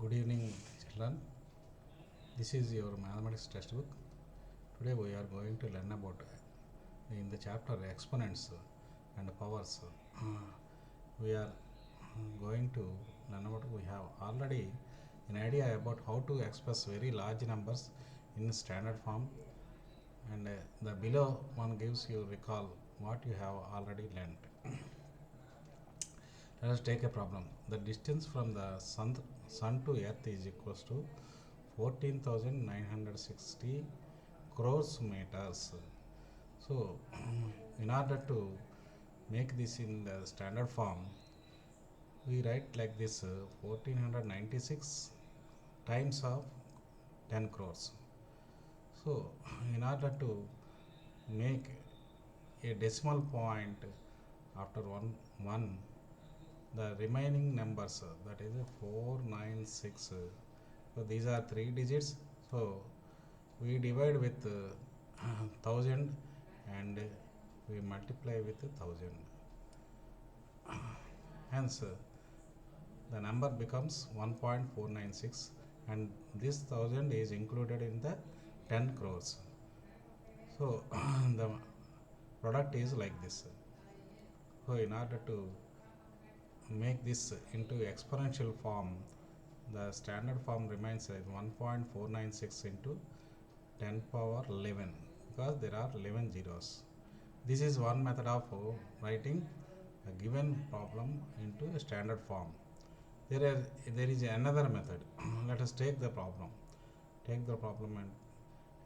Good evening, children. This is your mathematics textbook. Today we are going to learn about in the chapter exponents and powers. We are going to learn about. We have already an idea about how to express very large numbers in standard form, and the below one gives you recall what you have already learned. Let us take a problem. The distance from the sun to earth is equals to 14,960 crores meters. So, in order to make this in the standard form, we write like this 1496 times of 10 crores. So, in order to make a decimal point after one the remaining numbers that is 496, so these are three digits, so we divide with 1000 and we multiply with 1000, hence the number becomes 1.496 and this 1000 is included in the 10 crores. So the product is like this. So in order to make this into exponential form, the standard form remains as 1.496 into 10 power 11 because there are 11 zeros. This is one method of writing a given problem into a standard form. There is another method. Let us take the problem. Take the problem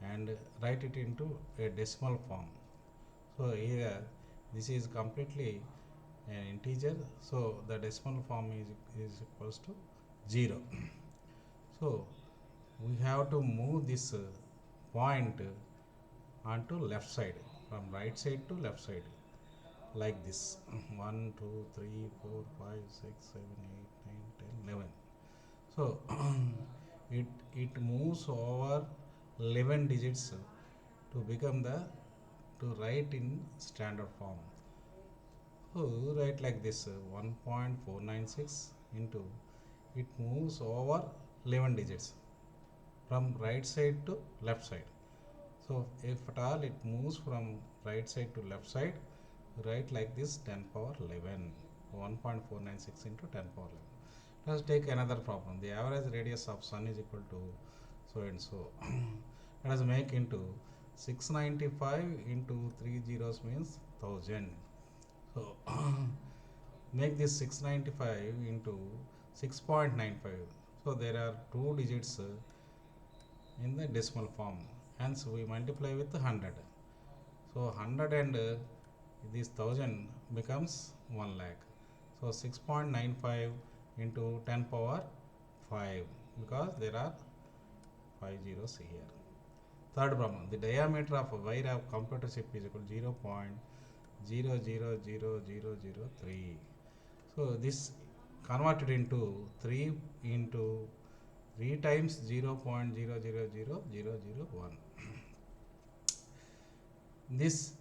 and write it into a decimal form. So here this is completely an integer, so the decimal form is equals to 0. So we have to move this point onto left side, from right side to left side, like this 1 2 3 4 5 6 7 8 9 10 11. So it moves over 11 digits to become the to write in standard form. So write like this 1.496 into, it moves over 11 digits from right side to left side. So if at all it moves from right side to left side, write like this 10 power 11, 1.496 into 10 power 11. Let us take another problem. The average radius of sun is equal to so and so. Let us make into 695 into 3 zeros means 1000. So make this 695 into 6.95. So there are two digits in the decimal form, hence we multiply with 100. So 100 and this 1000 becomes 1 lakh. So 6.95 into 10 power 5 because there are 5 zeros here. Third problem, the diameter of a wire of computer chip is equal to 0.000003. So this converted into 3 into 3 times 0.000001. This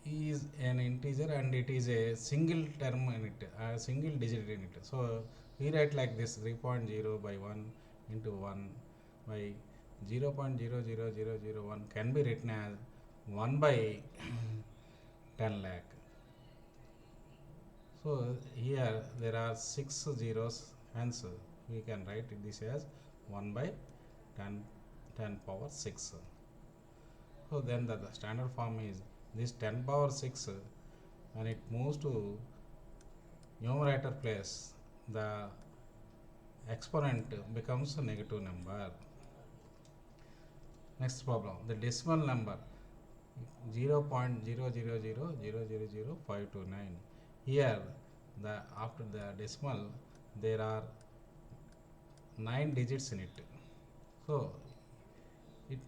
is an integer and it is a single term in it, a single digit in it. So we write like this 3.0 by 1 into 1 by 0.00001 can be written as 1 by 10 lakh. So here there are 6 zeros, hence we can write this as 1 by 10 power 6. So then the standard form is this 10 power 6, when it moves to numerator place, the exponent becomes a negative number. Next problem, the decimal number 0.000000529. Here the after the decimal there are 9 digits in it. So it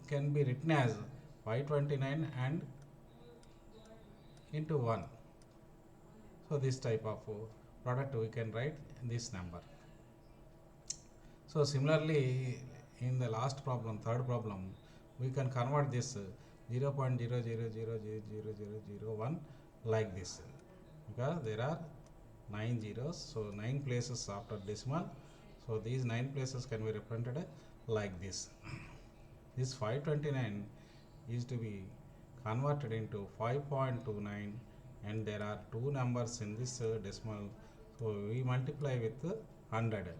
can be written as 529 and into 1. So this type of product we can write this number. So similarly in the last problem, third problem, we can convert this 0.00000001 like this because there are 9 zeros, so 9 places after decimal, So these 9 places can be represented like this. This 529 is to be converted into 5.29, and there are two numbers in this decimal, so we multiply with 100.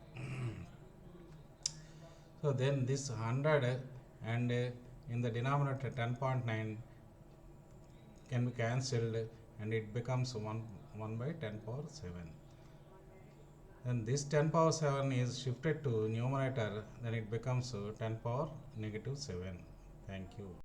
So then this 100 and in the denominator 10.9 can be cancelled, and it becomes 1 by 10 power 7. Then this 10 power 7 is shifted to numerator, then it becomes 10 power negative 7. Thank you.